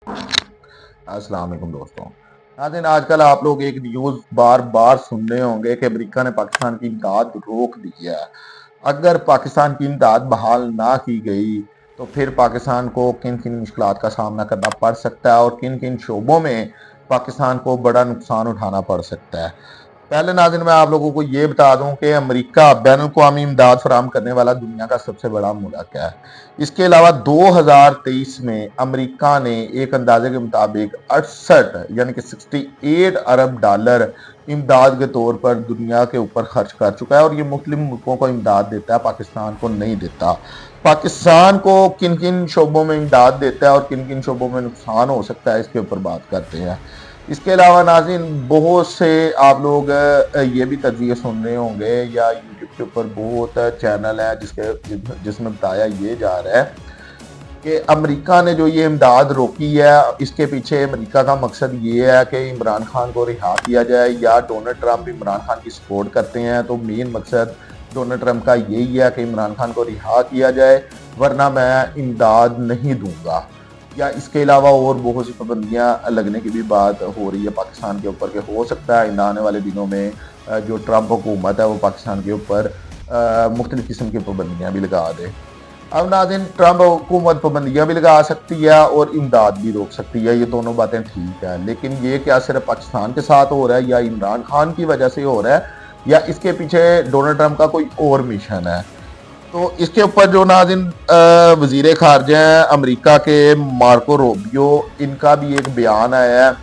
अस्सलाम वालेकुम दोस्तों। नाज़रीन, आजकल आप लोग एक न्यूज़ बार बार सुन रहे होंगे कि अमेरिका ने पाकिस्तान की इमदाद रोक दी है। अगर पाकिस्तान की इमदाद बहाल ना की गई तो फिर पाकिस्तान को किन किन मुश्किलात का सामना करना पड़ सकता है और किन किन शोबों में पाकिस्तान को बड़ा नुकसान उठाना पड़ सकता है। पहले नाज़रीन, मैं आप लोगों को ये बता दूं कि अमेरिका बैनुल-अक़वामी इमदाद फराहम करने वाला दुनिया का सबसे बड़ा मुल्क है। इसके अलावा 2023 में अमेरिका ने एक अंदाजे के मुताबिक 68 यानी कि 68 अरब डॉलर इमदाद के तौर पर दुनिया के ऊपर खर्च कर चुका है और ये मुस्लिम मुल्कों को इमदाद देता है, पाकिस्तान को नहीं देता। पाकिस्तान को किन किन शोबों में इमदाद देता है और किन किन शोबों में नुकसान हो सकता है, इसके ऊपर बात करते हैं। इसके अलावा नाज़रीन, बहुत से आप लोग ये भी तजज़िये सुन रहे होंगे या यूट्यूब के ऊपर बहुत चैनल है जिसमें बताया ये जा रहा है कि अमेरिका ने जो ये इमदाद रोकी है, इसके पीछे अमेरिका का मकसद ये है कि इमरान खान को रिहा किया जाए या डोनाल्ड ट्रंप इमरान खान की सपोर्ट करते हैं तो मेन मकसद डोनाल्ड ट्रंप का यही है कि इमरान खान को रिहा किया जाए, वरना मैं इमदाद नहीं दूंगा। या इसके अलावा और बहुत सी पाबंदियाँ लगने की भी बात हो रही है पाकिस्तान के ऊपर कि हो सकता है आने वाले दिनों में जो ट्रंप हुकूमत है वो पाकिस्तान के ऊपर मुख्तलिफ़ किस्म की पाबंदियाँ भी लगा दे। अब नाज़रीन, ट्रंप हुकूमत पाबंदियाँ भी लगा सकती है और इमदाद भी रोक सकती है, ये दोनों बातें ठीक है, लेकिन ये क्या सिर्फ पाकिस्तान के साथ हो रहा है या इमरान खान की वजह से हो रहा है या इसके पीछे डोनाल्ड ट्रंप का कोई और मिशन है? तो इसके ऊपर जो नाज़रीन वज़ीर ख़ारिजा हैं अमेरिका के मार्को रूबियो, इनका भी एक बयान आया है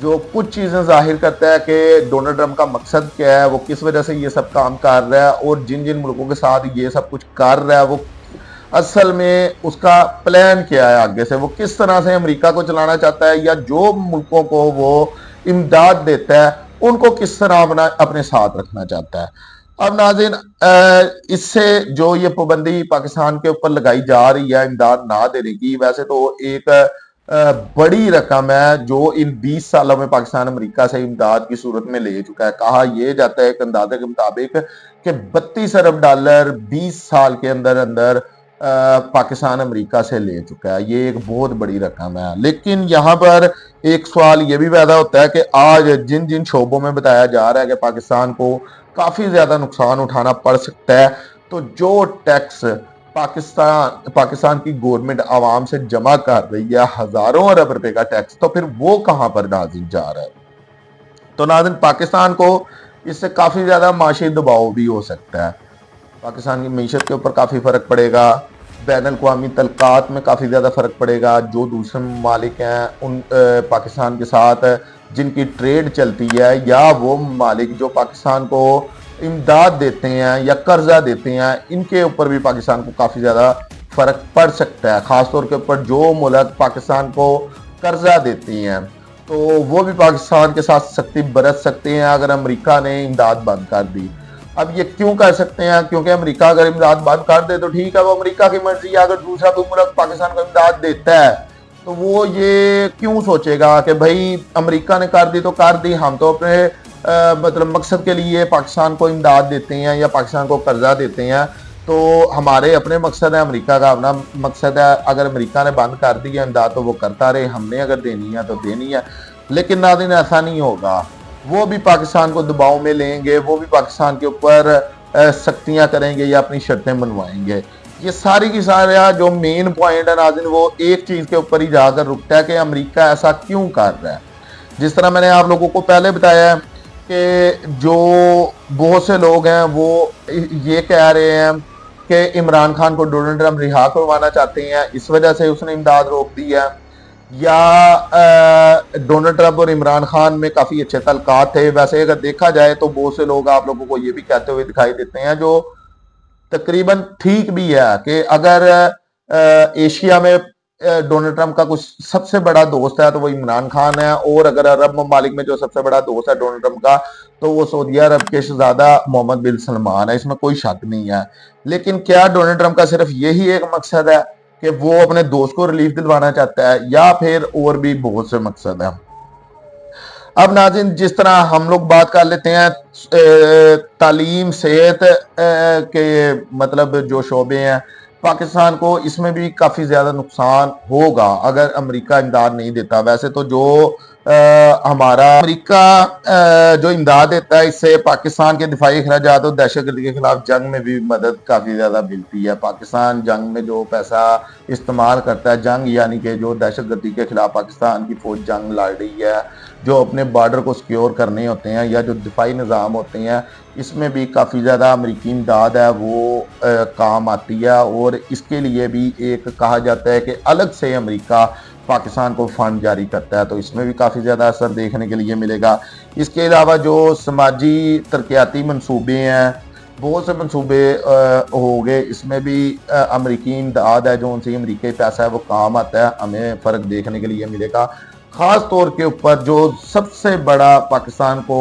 जो कुछ चीज़ें ज़ाहिर करता है कि डोनाल्ड ट्रंप का मकसद क्या है, वो किस वजह से ये सब काम कर रहा है और जिन जिन मुल्कों के साथ ये सब कुछ कर रहा है वो असल में उसका प्लान क्या है आगे से, वो किस तरह से अमेरिका को चलाना चाहता है या जो मुल्कों को वो इमदाद देता है उनको किस तरह अपने साथ रखना चाहता है। अब नाज़रीन, इससे जो ये पाबंदी पाकिस्तान के ऊपर लगाई जा रही है इमदाद ना देने की, वैसे तो एक बड़ी रकम है जो इन 20 सालों में पाकिस्तान अमेरिका से इमदाद की सूरत में ले चुका है। कहा यह जाता है एक अंदाजे के मुताबिक कि 32 अरब डॉलर 20 साल के अंदर अंदर पाकिस्तान अमेरिका से ले चुका है। ये एक बहुत बड़ी रकम है, लेकिन यहाँ पर एक सवाल ये भी पैदा होता है कि आज जिन जिन शोबों में बताया जा रहा है कि पाकिस्तान को काफ़ी ज़्यादा नुकसान उठाना पड़ सकता है, तो जो टैक्स पाकिस्तान की गवर्नमेंट आवाम से जमा कर रही है, हज़ारों अरब रुपए का टैक्स, तो फिर वो कहाँ पर नाज़िल जा रहा है? तो नाज़रीन, पाकिस्तान को इससे काफ़ी ज़्यादा माशी दबाव भी हो सकता है। पाकिस्तान की मीशत के ऊपर काफ़ी फ़र्क पड़ेगा, बैनुल-अक़वामी तल्क़ात में काफ़ी ज़्यादा फ़र्क पड़ेगा। जो दूसरे ममालिक हैं उन पाकिस्तान के साथ जिनकी ट्रेड चलती है या वो ममालिक जो पाकिस्तान को इमदाद देते हैं या कर्जा देते हैं, इनके ऊपर भी पाकिस्तान को काफ़ी ज़्यादा फ़र्क पड़ सकता है। ख़ास तौर के ऊपर जो मुल्क पाकिस्तान को कर्जा देते हैं तो वो भी पाकिस्तान के साथ सख्ती बरत सकते हैं अगर अमेरिका ने इमदाद बंद कर दी। अब ये क्यों कर सकते हैं? क्योंकि अमेरिका अगर इमदाद बंद कर दे तो ठीक है, वो अमेरिका की मर्जी है। अगर दूसरा कोई मुल्क पाकिस्तान को इमदाद देता है तो वो ये क्यों सोचेगा कि भाई अमेरिका ने कर दी तो कर दी, हम तो अपने मतलब मकसद के लिए पाकिस्तान को इमदाद देते हैं या पाकिस्तान को कर्जा देते हैं, तो हमारे अपने मकसद है, अमेरिका का अपना मकसद है। अगर अमेरिका ने बंद कर दी है इमदाद तो वो करता रहे, हमने अगर देनी है तो देनी है। लेकिन नाज़रीन, ऐसा नहीं होगा, वो भी पाकिस्तान को दबाव में लेंगे, वो भी पाकिस्तान के ऊपर सख्तियाँ करेंगे या अपनी शर्तें मनवाएंगे। ये सारी की सारा जो मेन पॉइंट है नाज़रीन, वो एक चीज़ के ऊपर ही जाकर रुकता है कि अमेरिका ऐसा क्यों कर रहा है। जिस तरह मैंने आप लोगों को पहले बताया है कि जो बहुत से लोग हैं वो ये कह रहे हैं कि इमरान खान को डोनाल्ड ट्रंप रिहा करवाना चाहते हैं, इस वजह से उसने इमदाद रोक दी है, या डोनाल्ड ट्रंप और इमरान खान में काफ़ी अच्छे तल्कात थे। वैसे अगर देखा जाए तो बहुत से लोग आप लोगों को ये भी कहते हुए दिखाई देते हैं जो तकरीबन ठीक भी है कि अगर एशिया में डोनाल्ड ट्रंप का कुछ सबसे बड़ा दोस्त है तो वो इमरान खान है, और अगर अरब ममालिक में जो सबसे बड़ा दोस्त है डोनाल्ड ट्रंप का तो वो सऊदी अरब के शहजादा मोहम्मद बिन सलमान है, इसमें कोई शक नहीं है। लेकिन क्या डोनाल्ड ट्रंप का सिर्फ यही एक मकसद है कि वो अपने दोस्त को रिलीफ दिलवाना चाहता है, या फिर और भी बहुत से मकसद हैं? अब नाज़रीन, जिस तरह हम लोग बात कर लेते हैं तालीम सेहत के मतलब जो शोबे हैं, पाकिस्तान को इसमें भी काफ़ी ज़्यादा नुकसान होगा अगर अमेरिका इमदाद नहीं देता। वैसे तो जो हमारा अमेरिका जो इमदाद देता है, इससे पाकिस्तान के दिफाई अखराजात और दहशतगर्दी के खिलाफ जंग में भी मदद काफ़ी ज़्यादा मिलती है। पाकिस्तान जंग में जो पैसा इस्तेमाल करता है, जंग यानी कि जो दहशतगर्दी के खिलाफ पाकिस्तान की फ़ौज जंग लड़ रही है, जो अपने बॉर्डर को सिक्योर करने होते हैं या जो दिफाई निज़ाम होते हैं, इसमें भी काफ़ी ज़्यादा अमेरिकी इमदाद है वो काम आती है। और इसके लिए भी एक कहा जाता है कि अलग से अमेरिका पाकिस्तान को फंड जारी करता है, तो इसमें भी काफ़ी ज़्यादा असर देखने के लिए मिलेगा। इसके अलावा जो समाजी तरक्याती मनसूबे हैं, बहुत से मनसूबे हो गए, इसमें भी अमेरिकी इमदाद है, जो उनसे अमेरिकी पैसा है वो काम आता है, हमें फ़र्क देखने के लिए मिलेगा। ख़ास तौर के ऊपर जो सबसे बड़ा पाकिस्तान को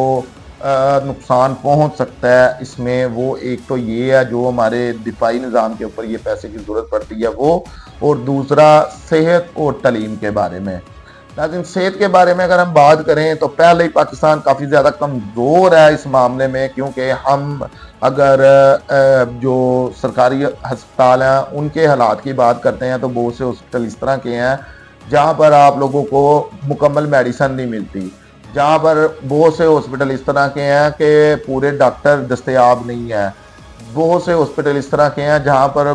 नुकसान पहुंच सकता है इसमें, वो एक तो ये है जो हमारे दिफाई निज़ाम के ऊपर ये पैसे की ज़रूरत पड़ती है वो, और दूसरा सेहत और तालीम के बारे में। लेकिन सेहत के बारे में अगर हम बात करें तो पहले ही पाकिस्तान काफ़ी ज़्यादा कमज़ोर है इस मामले में, क्योंकि हम अगर जो सरकारी हस्पताल हैं उनके हालात की बात करते हैं तो बहुत से हॉस्पिटल इस तरह के हैं जहाँ पर आप लोगों को मुकम्मल मेडिसन नहीं मिलती, जहाँ पर बहुत से हॉस्पिटल इस तरह के हैं कि पूरे डॉक्टर दस्तयाब नहीं है, बहुत से हॉस्पिटल इस तरह के हैं जहाँ पर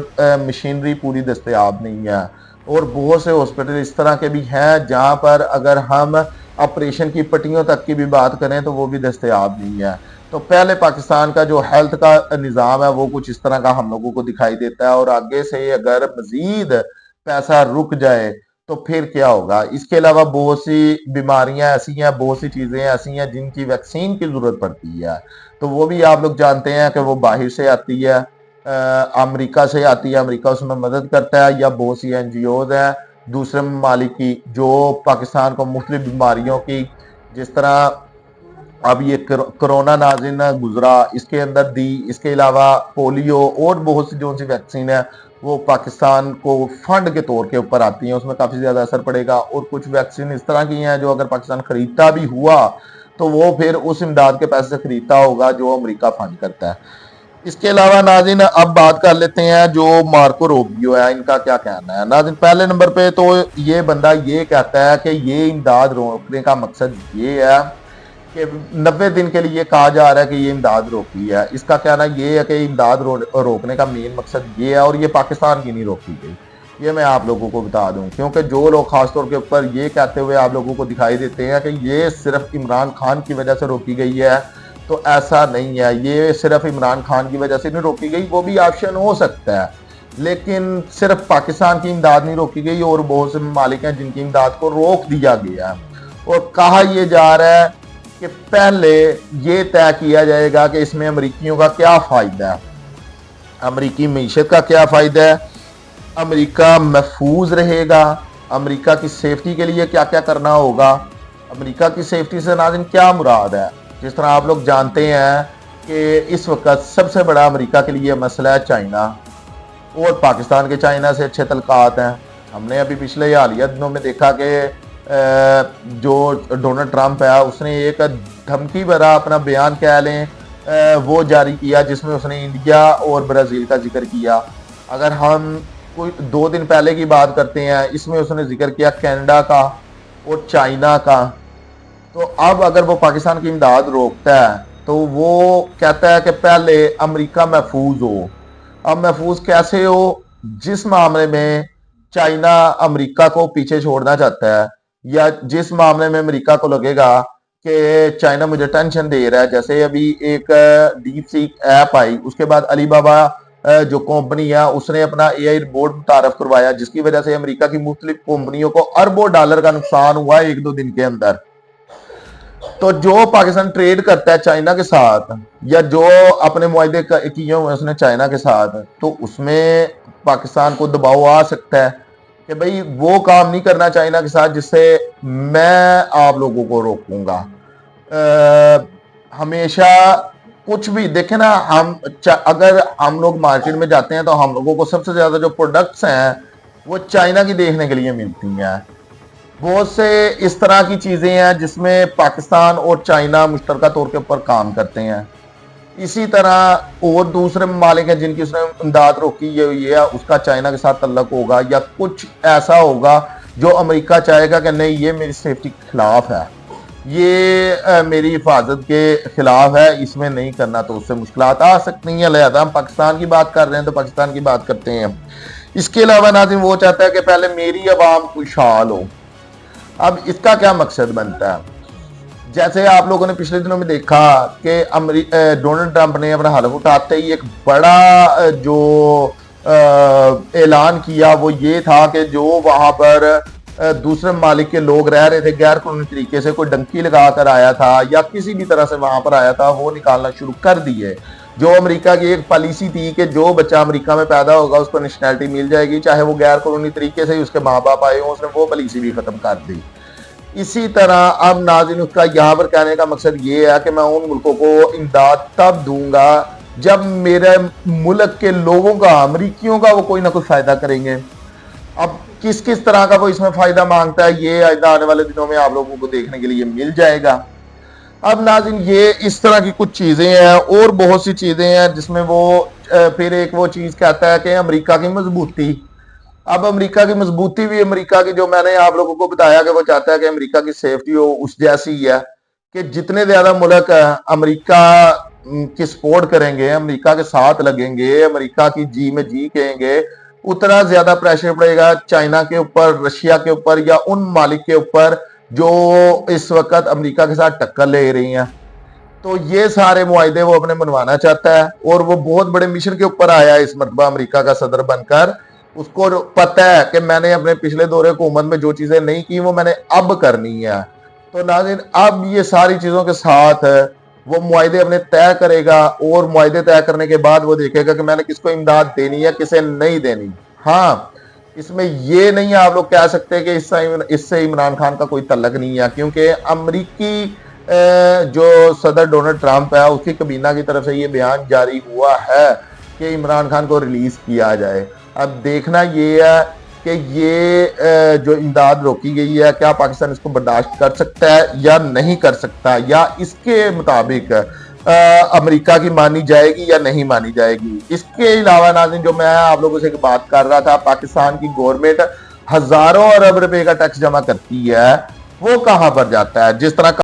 मशीनरी पूरी दस्तयाब नहीं है, और बहुत से हॉस्पिटल इस तरह के भी हैं जहाँ पर अगर हम ऑपरेशन की पट्टियों तक की भी बात करें तो वो भी दस्तयाब नहीं है। तो पहले पाकिस्तान का जो हेल्थ का निज़ाम है वो कुछ इस तरह का हम लोगों को दिखाई देता है, और आगे से अगर मज़ीद पैसा रुक जाए तो फिर क्या होगा। इसके अलावा बहुत सी बीमारियां ऐसी हैं, बहुत सी चीज़ें ऐसी हैं जिनकी वैक्सीन की ज़रूरत पड़ती है, तो वो भी आप लोग जानते हैं कि वो बाहर से आती है, अमेरिका से आती है, अमेरिका उसमें मदद करता है, या बहुत सी NGOs हैं दूसरे ममालिक की जो पाकिस्तान को मुख्तलिफ बीमारियों की, जिस तरह अब ये कोरोना नाज़िन गुजरा इसके अंदर दी, इसके अलावा पोलियो और बहुत सी जो सी वैक्सीन है वो पाकिस्तान को फंड के तौर के ऊपर आती हैं, उसमें काफ़ी ज़्यादा असर पड़ेगा। और कुछ वैक्सीन इस तरह की हैं जो अगर पाकिस्तान खरीदता भी हुआ तो वो फिर उस इमदाद के पैसे से खरीदता होगा जो अमेरिका फंड करता है। इसके अलावा नाज़िन अब बात कर लेते हैं जो मार्को रूबियो है, इनका क्या कहना है। नाज़िन पहले नंबर पे तो ये बंदा ये कहता है कि ये इमदाद रोकने का मकसद ये है कि 90 दिन के लिए कहा जा रहा है कि ये इमदाद रोकी है। इसका कहना ये है कि इमदाद रोकने का मेन मकसद ये है, और ये पाकिस्तान की नहीं रोकी गई, ये मैं आप लोगों को बता दूं, क्योंकि जो लोग खासतौर के ऊपर ये कहते हुए आप लोगों को दिखाई देते हैं कि ये सिर्फ इमरान खान की वजह से रोकी गई है, तो ऐसा नहीं है। ये सिर्फ इमरान खान की वजह से नहीं रोकी गई, वो भी ऑप्शन हो सकता है, लेकिन सिर्फ पाकिस्तान की इमदाद नहीं रोकी गई, और बहुत से ममालिक हैं जिनकी इमदाद को रोक दिया गया है। और कहा यह जा रहा है कि पहले ये तय किया जाएगा कि इसमें अमरीकियों का क्या फ़ायदा है, अमरीकी मीशत का क्या फ़ायदा है, अमेरिका महफूज रहेगा, अमेरिका की सेफ्टी के लिए क्या क्या करना होगा। अमेरिका की सेफ्टी से नाज़िन क्या मुराद है, जिस तरह आप लोग जानते हैं कि इस वक्त सबसे बड़ा अमेरिका के लिए मसला है चाइना, और पाकिस्तान के चाइना से अच्छे तल्कात हैं। हमने अभी पिछले हालिया दिनों में देखा कि जो डोनाल्ड ट्रंप है उसने एक धमकी भरा अपना बयान कह लें वो जारी किया, जिसमें उसने इंडिया और ब्राज़ील का जिक्र किया। अगर हम कोई 2 दिन पहले की बात करते हैं, इसमें उसने जिक्र किया कनाडा का और चाइना का। तो अब अगर वो पाकिस्तान की इमदाद रोकता है तो वो कहता है कि पहले अमेरिका महफूज हो। अब महफूज कैसे हो, जिस मामले में चाइना अमेरिका को पीछे छोड़ना चाहता है, या जिस मामले में अमेरिका को लगेगा कि चाइना मुझे टेंशन दे रहा है, जैसे अभी एक डीप सीक ऐप आई, उसके बाद अलीबाबा जो कंपनी है उसने अपना AI बोर्ड मुतारफ करवाया, जिसकी वजह से अमेरिका की मुख्तलिफ कंपनियों को अरबों डॉलर का नुकसान हुआ 1-2 दिन के अंदर। तो जो पाकिस्तान ट्रेड करता है चाइना के साथ, या जो अपने मुआहदे किए हुए उसने चाइना के साथ, तो उसमें पाकिस्तान को दबाव आ सकता है कि भाई वो काम नहीं करना चाइना के साथ जिससे मैं आप लोगों को रोकूंगा। हमेशा कुछ भी देखें ना, हम अगर हम लोग मार्केट में जाते हैं तो हम लोगों को सबसे ज़्यादा जो प्रोडक्ट्स हैं वो चाइना की देखने के लिए मिलती हैं। बहुत से इस तरह की चीज़ें हैं जिसमें पाकिस्तान और चाइना मुश्तरका तौर के ऊपर काम करते हैं। इसी तरह और दूसरे ममालिक हैं जिनकी उसने इमदाद रोकी हुई है, उसका चाइना के साथ तल्लक होगा या कुछ ऐसा होगा जो अमेरिका चाहेगा कि नहीं ये मेरी सेफ्टी के खिलाफ है, ये मेरी हिफाजत के खिलाफ है, इसमें नहीं करना, तो उससे मुश्किलात आ सकती हैं। लिहाजा हम पाकिस्तान की बात कर रहे हैं तो पाकिस्तान की बात करते हैं। इसके अलावा नाज़रीन वो चाहता है कि पहले मेरी आवाम खुशहाल हो। अब इसका क्या मकसद बनता है? जैसे आप लोगों ने पिछले दिनों में देखा कि डोनाल्ड ट्रंप ने अपना हलफ उठाते ही एक बड़ा जो ऐलान किया वो ये था कि जो वहां पर दूसरे ममालिक के लोग रह रहे थे गैर कानूनी तरीके से, कोई डंकी लगा कर आया था या किसी भी तरह से वहां पर आया था, वो निकालना शुरू कर दिए। जो अमेरिका की एक पॉलिसी थी कि जो बच्चा अमेरिका में पैदा होगा उसको नेशनैलिटी मिल जाएगी, चाहे वो गैर कानूनी तरीके से उसके माँ बाप आए हों, उसने वो पॉलिसी भी खत्म कर दी। इसी तरह अब नाज़रीन उसका यहाँ पर कहने का मकसद ये है कि मैं उन मुल्कों को इमदाद तब दूंगा जब मेरे मुल्क के लोगों का, अमरीकियों का, वो कोई ना कोई फायदा करेंगे। अब किस किस तरह का वो इसमें फायदा मांगता है ये आने वाले दिनों में आप लोगों को देखने के लिए मिल जाएगा। अब नाज़रीन ये इस तरह की कुछ चीजें हैं और बहुत सी चीजें हैं जिसमें वो फिर एक वो चीज कहता है कि अमेरिका की मजबूती। अब अमेरिका की मजबूती भी अमेरिका की, जो मैंने आप लोगों को बताया कि वो चाहता है कि अमेरिका की सेफ्टी हो, उस जैसी ही है कि जितने ज्यादा मुल्क अमेरिका की सपोर्ट करेंगे, अमेरिका के साथ लगेंगे, अमेरिका की जी में जी कहेंगे, उतना ज्यादा प्रेशर पड़ेगा चाइना के ऊपर, रशिया के ऊपर या उन मालिक के ऊपर जो इस वक्त अमेरिका के साथ टक्कर ले रही हैं। तो ये सारे मुआहदे वो अपने मनवाना चाहता है और वो बहुत बड़े मिशन के ऊपर आया है इस मरतबा अमेरिका का सदर बनकर। उसको पता है कि मैंने अपने पिछले दौरे हुकूमत में जो चीजें नहीं की वो मैंने अब करनी है। तो नाज़रीन अब ये सारी चीजों के साथ वो मुआहदे अपने तय करेगा और मुआहदे तय करने के बाद वो देखेगा कि मैंने किसको इमदाद देनी है, किसे नहीं देनी। हाँ, इसमें ये नहीं आप लोग कह सकते कि इससे इमरान खान का कोई तल्लक नहीं है, क्योंकि अमरीकी जो सदर डोनाल्ड ट्रंप है उसकी कबीना की तरफ से ये बयान जारी हुआ है कि इमरान खान को रिलीज किया जाए। अब देखना ये है कि ये जो इमदाद रोकी गई है क्या पाकिस्तान इसको बर्दाश्त कर सकता है या नहीं कर सकता, या इसके मुताबिक अमेरिका की मानी जाएगी या नहीं मानी जाएगी। इसके अलावा नाज़रीन जो मैं आप लोगों से बात कर रहा था, पाकिस्तान की गवर्नमेंट हजारों अरब रुपए का टैक्स जमा करती है, वो कहां पर जाता है? जिस तरह